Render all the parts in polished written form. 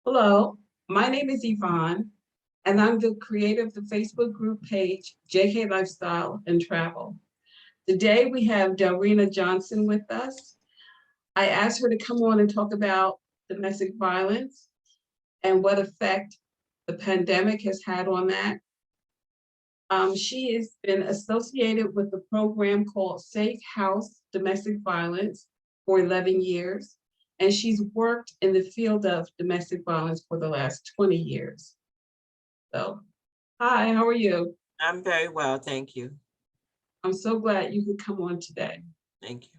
Hello, my name is Yvonne, and I'm the creator of the Facebook group page JK Lifestyle and Travel. Today we have Delrina Johnson with us. I asked her to come on and talk about domestic violence and what effect the pandemic has had on that. She has been associated with a program called Safe House Domestic Violence for 11 years, and she's worked in the field of domestic violence for the last 20 years. So, hi, how are you? I'm very well, thank you. I'm so glad you could come on today. Thank you.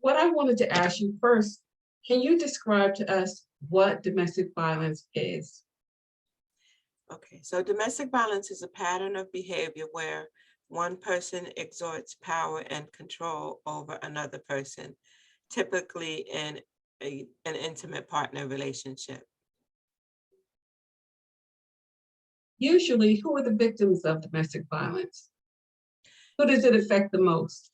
What I wanted to ask you first, can you describe to us what domestic violence is? Okay, so domestic violence is a pattern of behavior where one person exerts power and control over another person, typically in an intimate partner relationship. Usually, who are the victims of domestic violence? Who does it affect the most?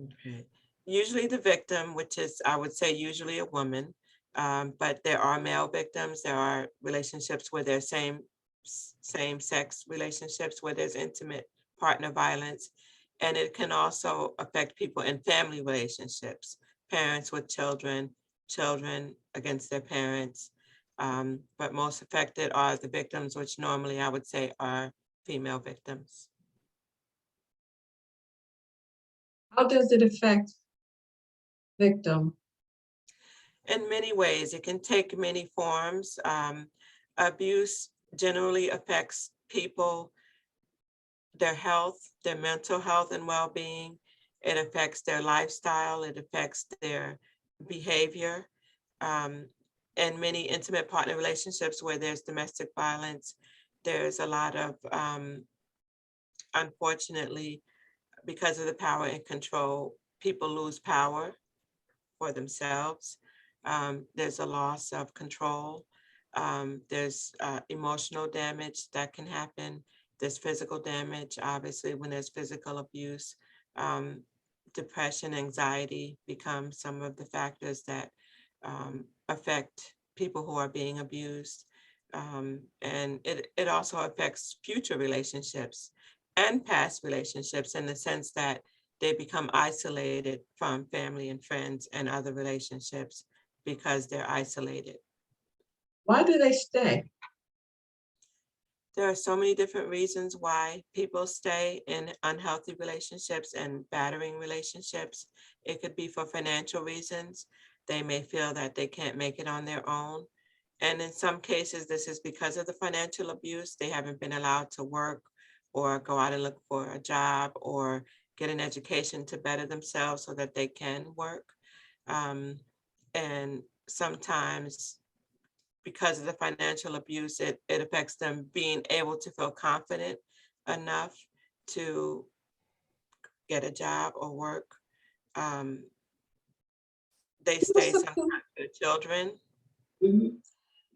Okay. Usually the victim, which is, I would say, usually a woman, but there are male victims. There are relationships where there's same sex relationships where there's intimate partner violence. And it can also affect people in family relationships, parents with children, children against their parents. But most affected are the victims, which normally I would say are female victims. How does it affect victim? In many ways, it can take many forms. Abuse generally affects people, their health, their mental health and well-being. It affects their lifestyle. It affects their behavior. In many intimate partner relationships where there's domestic violence, there's a lot of, unfortunately, because of the power and control, people lose power for themselves. There's a loss of control. There's emotional damage that can happen. There's physical damage, obviously, when there's physical abuse. Depression, anxiety become some of the factors that affect people who are being abused. And it also affects future relationships and past relationships in the sense that they become isolated from family and friends and other relationships because they're isolated. Why do they stay? There are so many different reasons why people stay in unhealthy relationships and battering relationships. It could be for financial reasons. They may feel that they can't make it on their own. And in some cases, this is because of the financial abuse. They haven't been allowed to work or go out and look for a job or get an education to better themselves so that they can work. And sometimes because of the financial abuse, it affects them being able to feel confident enough to get a job or work. Um, they What's stay the sometimes with children. Mhm.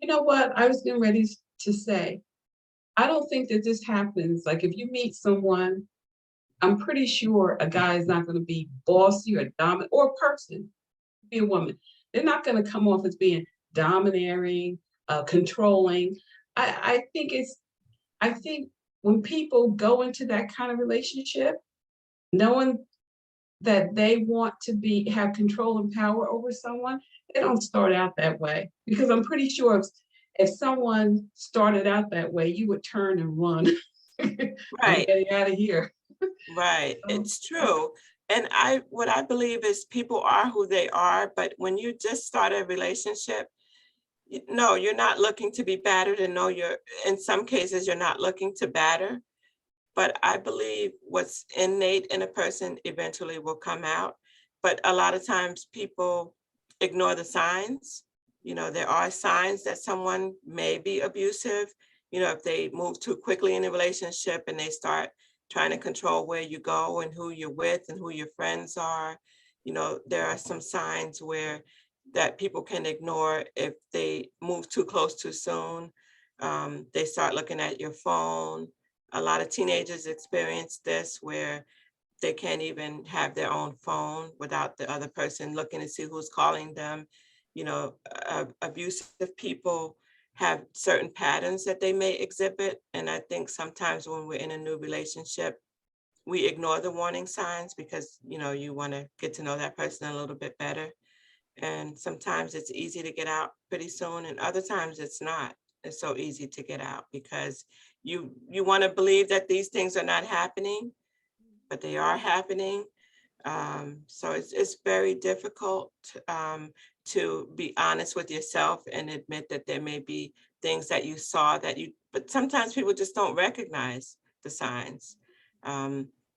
You know what? I was getting ready to say, I don't think that this happens. Like if you meet someone, I'm pretty sure a guy is not going to be bossy or dominant, or a person, be a woman. They're not going to come off as being domineering, controlling. I think I think when people go into that kind of relationship, knowing that they want to have control and power over someone, they don't start out that way. Because I'm pretty sure if someone started out that way, you would turn and run. I'm Right, getting out of here. right. So, It's true. And what I believe is people are who they are, but when you just start a relationship, no, you're not looking to be battered, and no, in some cases, you're not looking to batter. But I believe what's innate in a person eventually will come out. But a lot of times people ignore the signs. There are signs that someone may be abusive. If they move too quickly in a relationship and they start trying to control where you go and who you're with and who your friends are, there are some signs where that people can ignore if they move too close too soon. They start looking at your phone. A lot of teenagers experience this where they can't even have their own phone without the other person looking to see who's calling them. abusive people have certain patterns that they may exhibit. And I think sometimes when we're in a new relationship, we ignore the warning signs because, you want to get to know that person a little bit better. And sometimes it's easy to get out pretty soon, and other times it's not. It's so easy to get out because you want to believe that these things are not happening, but they are happening. So it's very difficult to be honest with yourself and admit that there may be things that you saw but sometimes people just don't recognize the signs.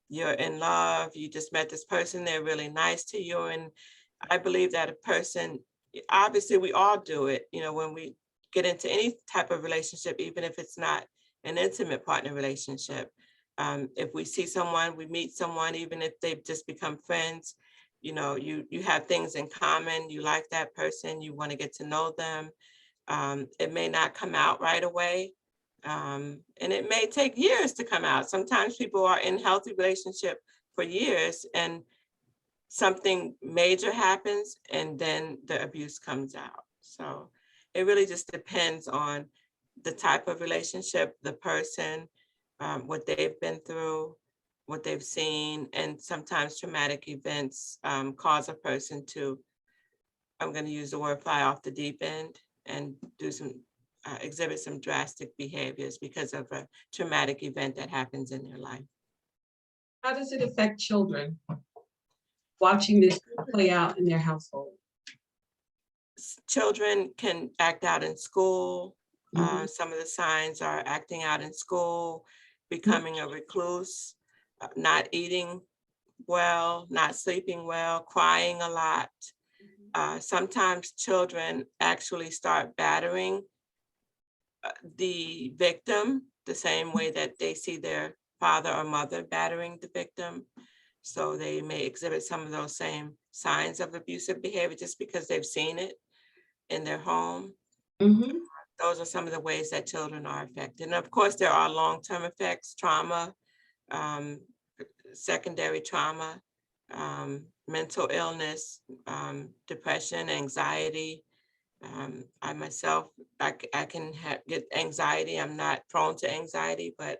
You're in love, you just met this person, they're really nice to you. And I believe that a person, obviously we all do it, when we get into any type of relationship, even if it's not an intimate partner relationship. If we see someone, we meet someone, even if they've just become friends, you have things in common, you like that person, you want to get to know them. It may not come out right away. And it may take years to come out. Sometimes people are in healthy relationship for years and something major happens and then the abuse comes out. So it really just depends on the type of relationship, the person, what they've been through, what they've seen, and sometimes traumatic events cause a person to, I'm going to use the word, fly off the deep end and exhibit some drastic behaviors because of a traumatic event that happens in their life. How does it affect children watching this play out in their household? Children can act out in school. Some of the signs are acting out in school, becoming a recluse, not eating well, not sleeping well, crying a lot. Sometimes children actually start battering the victim the same way that they see their father or mother battering the victim. So they may exhibit some of those same signs of abusive behavior just because they've seen it in their home. Those are some of the ways that children are affected. And of course, there are long-term effects, trauma, secondary trauma, mental illness, depression, anxiety. I myself, I can get anxiety. I'm not prone to anxiety, but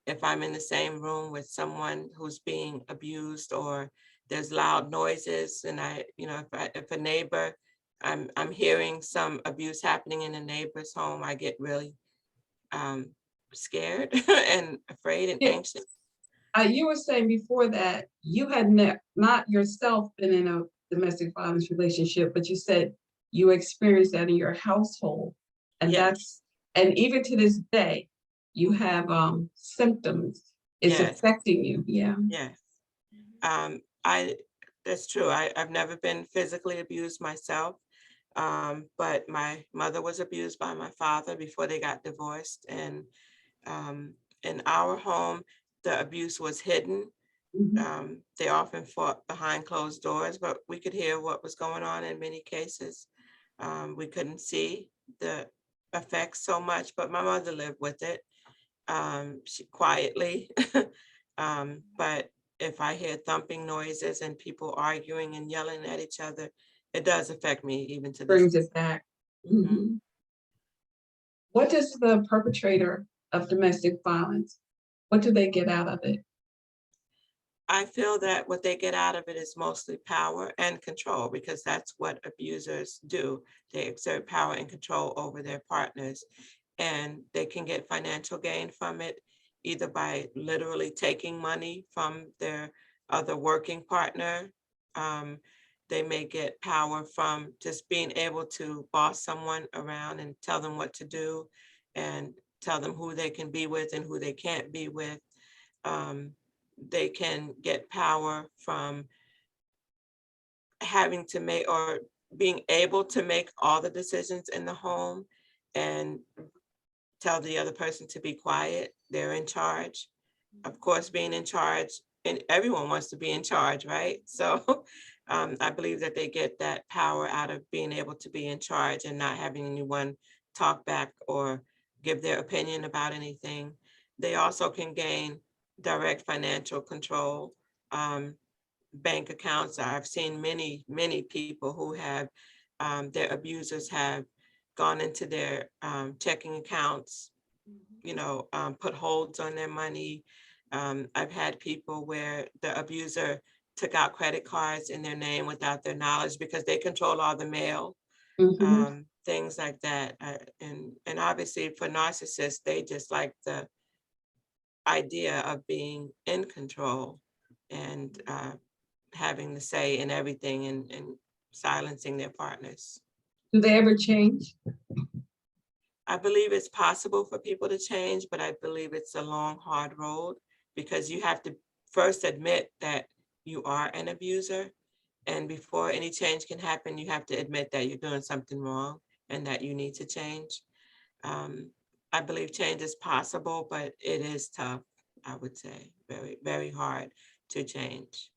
if I'm in the same room with someone who's being abused or there's loud noises and if a neighbor, I'm hearing some abuse happening in a neighbor's home, I get really scared and afraid and anxious. You were saying before that you had not yourself been in a domestic violence relationship, but you said you experienced that in your household. And Yes. and even to this day, you have symptoms. It's affecting you. Yeah. Yes. That's true. I've never been physically abused myself. But my mother was abused by my father before they got divorced. And in our home, the abuse was hidden. They often fought behind closed doors, but we could hear what was going on in many cases. We couldn't see the effects so much, but my mother lived with it, she quietly. But if I hear thumping noises and people arguing and yelling at each other, it does affect me even to this day. Brings it back. What does the perpetrator of domestic violence, what do they get out of it? I feel that what they get out of it is mostly power and control, because that's what abusers do. They exert power and control over their partners, and they can get financial gain from it, either by literally taking money from their other working partner. They may get power from just being able to boss someone around and tell them what to do and tell them who they can be with and who they can't be with. They can get power from having to make or being able to make all the decisions in the home and tell the other person to be quiet. They're in charge. Of course, being in charge, and everyone wants to be in charge, right? So I believe that they get that power out of being able to be in charge and not having anyone talk back or give their opinion about anything. They also can gain direct financial control, bank accounts. I've seen many people who have their abusers have gone into their checking accounts, put holds on their money. I've had people where the abuser took out credit cards in their name without their knowledge because they control all the mail, Mhm. things like that. And obviously for narcissists, they just like the idea of being in control and having the say in everything and silencing their partners. Do they ever change? I believe it's possible for people to change, but I believe it's a long, hard road because you have to first admit that you are an abuser. And before any change can happen, you have to admit that you're doing something wrong and that you need to change. Um, I believe change is possible, but it is tough, I would say, very, very hard to change.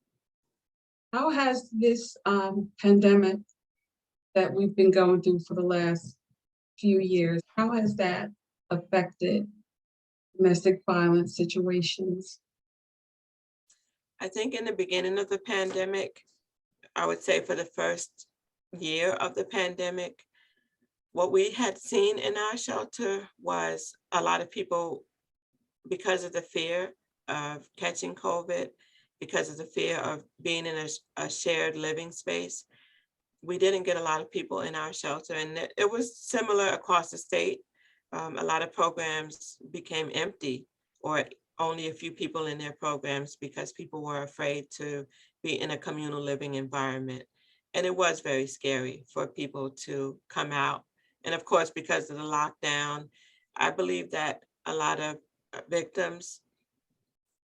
How has this pandemic that we've been going through for the last few years, how has that affected domestic violence situations? I think in the beginning of the pandemic, I would say for the first year of the pandemic, what we had seen in our shelter was a lot of people, because of the fear of catching COVID, because of the fear of being in a shared living space, we didn't get a lot of people in our shelter. And it was similar across the state. A lot of programs became empty or only a few people in their programs because people were afraid to be in a communal living environment. And it was very scary for people to come out. And of course, because of the lockdown, I believe that a lot of victims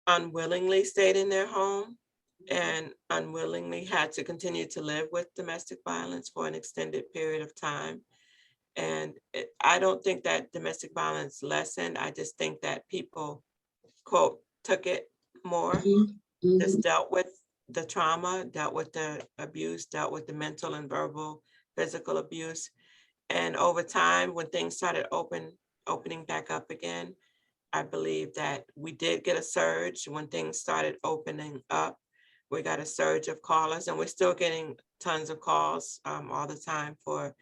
unwillingly stayed in their home and unwillingly had to continue to live with domestic violence for an extended period of time. And I don't think that domestic violence lessened. I just think that people, quote, took it more, Mhm, just mhm. dealt with the trauma, dealt with the abuse, dealt with the mental and verbal, physical abuse. And over time, when things started opening back up again, I believe that we did get a surge when things started opening up. We got a surge of callers, and we're still getting tons of calls all the time for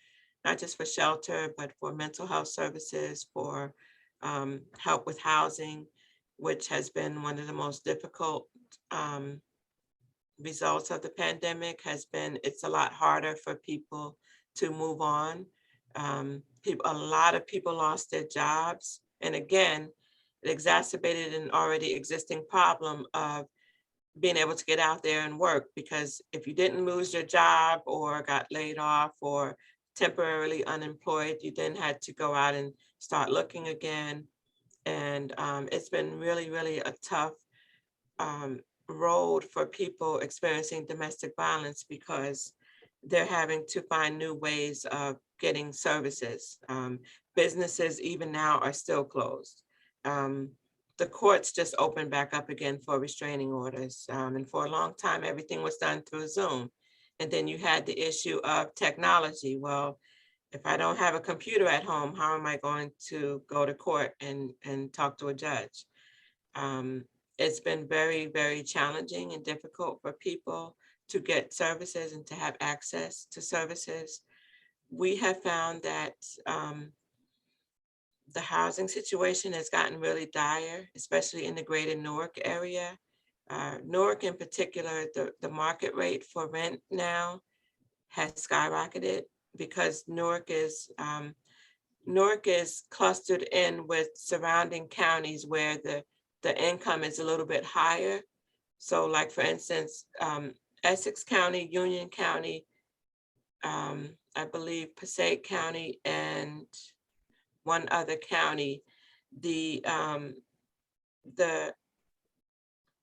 not just for shelter, but for mental health services, for help with housing, which has been one of the most difficult um, results of the pandemic. Has been it's a lot harder for people to move on. A lot of people lost their jobs, and again, it exacerbated an already existing problem of being able to get out there and work, because if you didn't lose your job or got laid off or temporarily unemployed, you then had to go out and start looking again. And it's been really, really a tough um, road for people experiencing domestic violence because they're having to find new ways of getting services. Businesses even now are still closed. Um, the courts just opened back up again for restraining orders. And for a long time, everything was done through Zoom. And then you had the issue of technology. Well, if I don't have a computer at home, how am I going to go to court and talk to a judge? Um, it's been very, very challenging and difficult for people to get services and to have access to services. We have found that the housing situation has gotten really dire, especially in the greater Newark area. Newark in particular, the market rate for rent now has skyrocketed because Newark is clustered in with surrounding counties where the income is a little bit higher. So like for instance, Essex County, Union County, I believe Passaic County, and one other county, the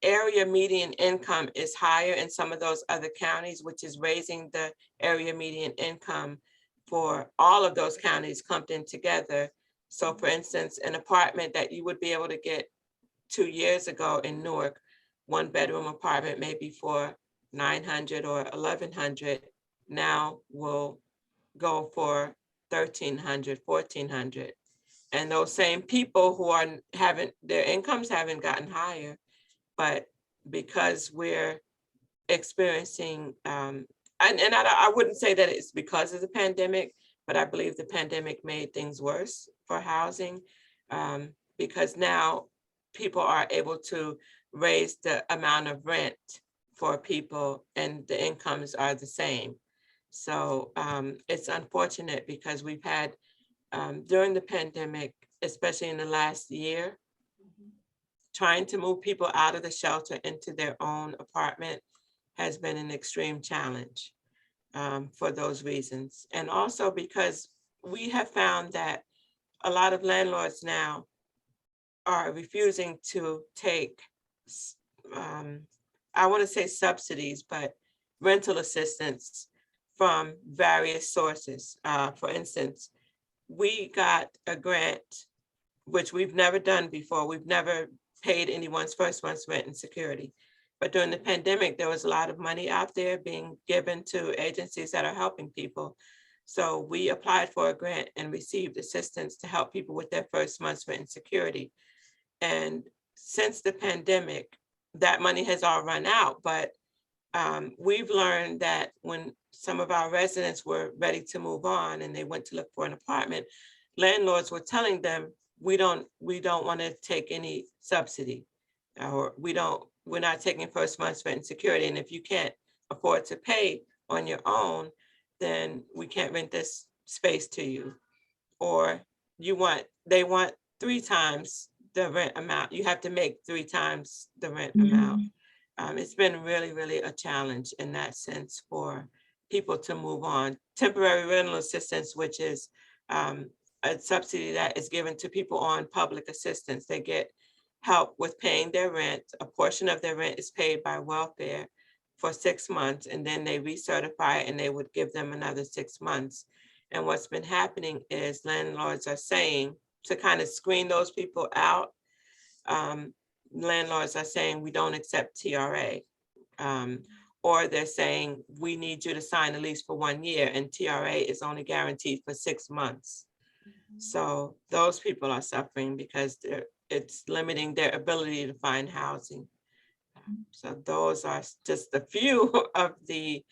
area median income is higher in some of those other counties, which is raising the area median income for all of those counties clumped in together. So for instance, an apartment that you would be able to get 2 years ago in Newark, one bedroom apartment maybe for 900 or 1100 now will go for 1300, 1400. And those same people who haven't, their incomes haven't gotten higher, but because we're experiencing I wouldn't say that it's because of the pandemic, but I believe the pandemic made things worse for housing, because now people are able to raise the amount of rent for people and the incomes are the same. So it's unfortunate because we've had during the pandemic, especially in the last year, trying to move people out of the shelter into their own apartment has been an extreme challenge for those reasons. And also because we have found that a lot of landlords now are refusing to take, I want to say subsidies, but rental assistance from various sources. For instance, we got a grant, which we've never done before. We've never paid anyone's first month's rent and security. But during the pandemic, there was a lot of money out there being given to agencies that are helping people. So we applied for a grant and received assistance to help people with their first month's rent and security. And since the pandemic, that money has all run out. But we've learned that when some of our residents were ready to move on and they went to look for an apartment, landlords were telling them, we don't want to take any subsidy, or we're not taking first month's rent and security. And if you can't afford to pay on your own, then we can't rent this space to you. Or they want 3 times the rent amount. You have to make 3 times the rent amount. It's been really, really a challenge in that sense for people to move on. Temporary rental assistance, which is a subsidy that is given to people on public assistance. They get help with paying their rent. A portion of their rent is paid by welfare for 6 months, and then they recertify it and they would give them another 6 months. And what's been happening is landlords are saying, to kind of screen those people out, landlords are saying, we don't accept TRA. Or they're saying, we need you to sign a lease for 1 year, and TRA is only guaranteed for 6 months. So those people are suffering because it's limiting their ability to find housing. So those are just a few of the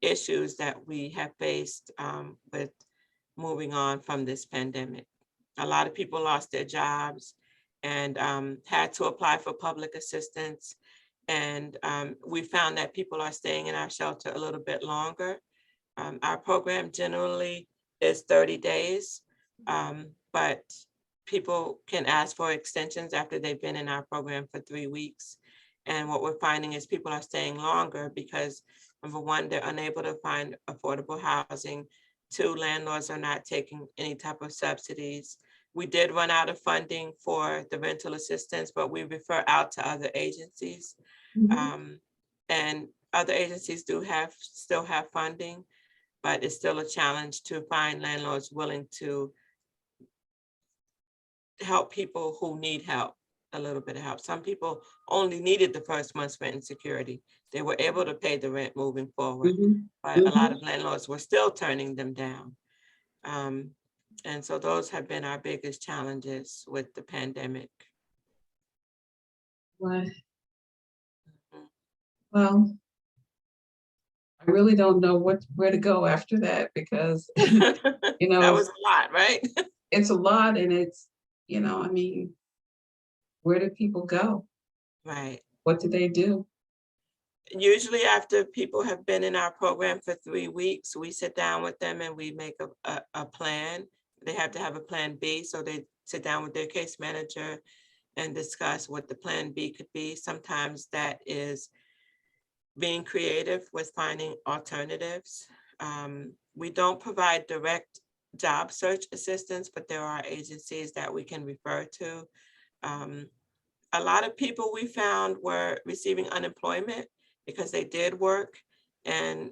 issues that we have faced with moving on from this pandemic. A lot of people lost their jobs and had to apply for public assistance. And we found that people are staying in our shelter a little bit longer. Our program generally is 30 days, but people can ask for extensions after they've been in our program for 3 weeks. And what we're finding is people are staying longer because, number one, they're unable to find affordable housing. 2, landlords are not taking any type of subsidies. We did run out of funding for the rental assistance, but we refer out to other agencies. And other agencies still have funding, but it's still a challenge to find landlords willing to help people who need help, a little bit of help. Some people only needed the first month's rent and security. They were able to pay the rent moving forward, but a lot of landlords were still turning them down. And so those have been our biggest challenges with the pandemic. Well, I really don't know where to go after that because, you know, that was a lot, right? It's a lot, and it's, I mean, where do people go? Right. What do they do? Usually after people have been in our program for 3 weeks, we sit down with them and we make a plan. They have to have a plan B. So they sit down with their case manager and discuss what the plan B could be. Sometimes that is being creative with finding alternatives. We don't provide direct job search assistance, but there are agencies that we can refer to. A lot of people we found were receiving unemployment because they did work. And,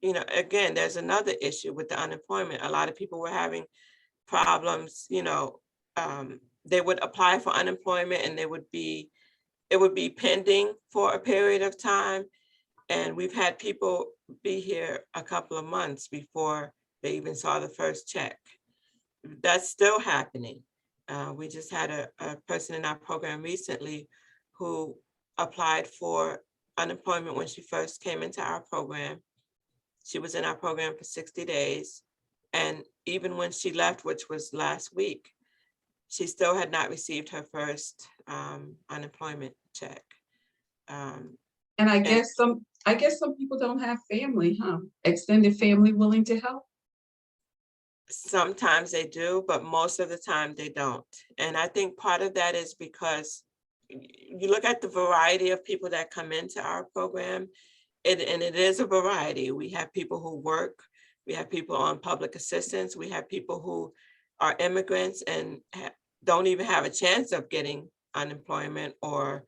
again, there's another issue with the unemployment. A lot of people were having problems, they would apply for unemployment and it would be pending for a period of time. And we've had people be here a couple of months before they even saw the first check. That's still happening. We just had a person in our program recently who applied for unemployment when she first came into our program. She was in our program for 60 days. And even when she left, which was last week, she still had not received her first unemployment check. And I guess some people don't have family, huh? Extended family willing to help. Sometimes they do, but most of the time they don't. And I think part of that is because you look at the variety of people that come into our program, and it is a variety. We have people who work, we have people on public assistance, we have people who are immigrants and don't even have a chance of getting unemployment or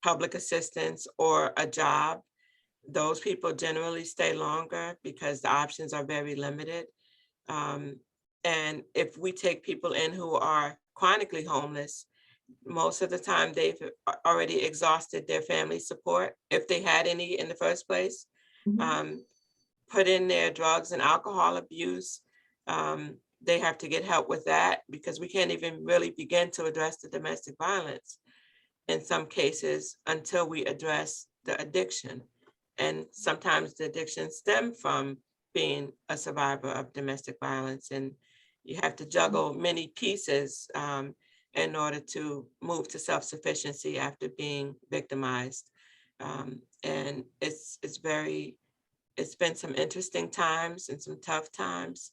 public assistance or a job. Those people generally stay longer because the options are very limited. And if we take people in who are chronically homeless, most of the time they've already exhausted their family support, if they had any in the first place, put in their drugs and alcohol abuse. They have to get help with that because we can't even really begin to address the domestic violence in some cases until we address the addiction. And sometimes the addiction stems from being a survivor of domestic violence. And you have to juggle many pieces in order to move to self-sufficiency after being victimized. And it's been some interesting times and some tough times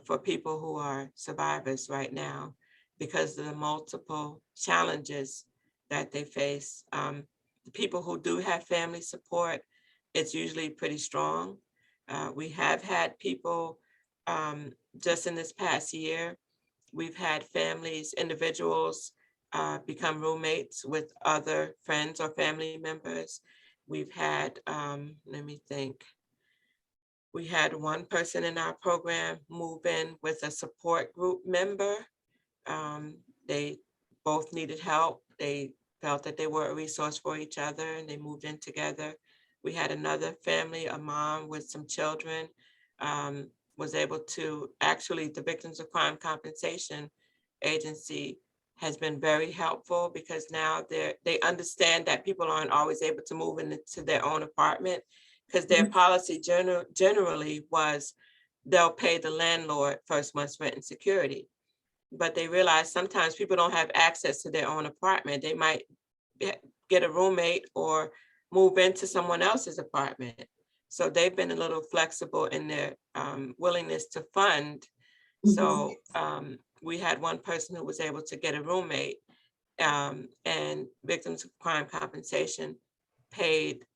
for people who are survivors right now because of the multiple challenges that they face. The people who do have family support, it's usually pretty strong. We have had people just in this past year, we've had families, individuals become roommates with other friends or family members. We've had, let me think. We had one person in our program move in with a support group member. They both needed help. They felt that they were a resource for each other and they moved in together. We had another family, a mom with some children, was able to, actually the Victims of Crime Compensation Agency has been very helpful because now they understand that people aren't always able to move into their own apartment because their policy generally was they'll pay the landlord first month's rent and security. But they realize sometimes people don't have access to their own apartment. They might get a roommate or move into someone else's apartment. So they've been a little flexible in their willingness to fund. So we had one person who was able to get a roommate and Victims of Crime Compensation paid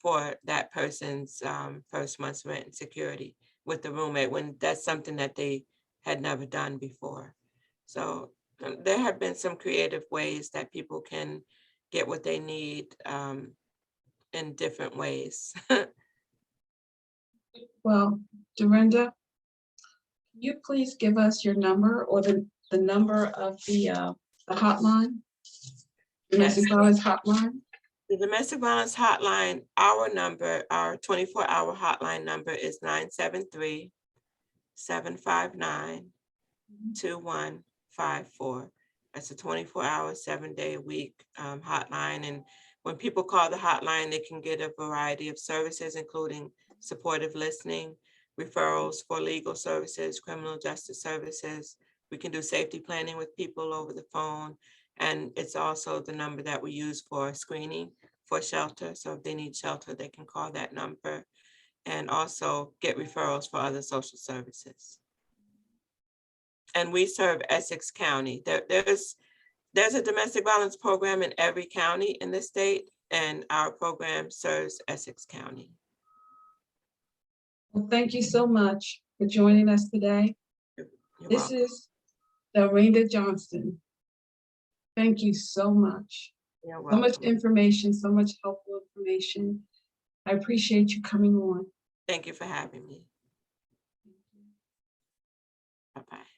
for that person's first month's rent and security with the roommate when that's something that they had never done before. So there have been some creative ways that people can get what they need in different ways. Well, Dorinda, can you please give us your number or the number of the hotline, domestic violence hotline? The domestic violence hotline, our number, our 24-hour hotline number is 973-759-2154. That's a 24-hour, 7-day-a-week hotline. And when people call the hotline, they can get a variety of services, including supportive listening, referrals for legal services, criminal justice services. We can do safety planning with people over the phone. And it's also the number that we use for screening for shelter. So if they need shelter, they can call that number and also get referrals for other social services. And we serve Essex County. There's a domestic violence program in every county in the state, and our program serves Essex County. Well, thank you so much for joining us today. You're This welcome. is Delrina Johnson. Thank you so much. You're So welcome. much information, so much helpful information. I appreciate you coming on. Thank you for having me. Bye-bye.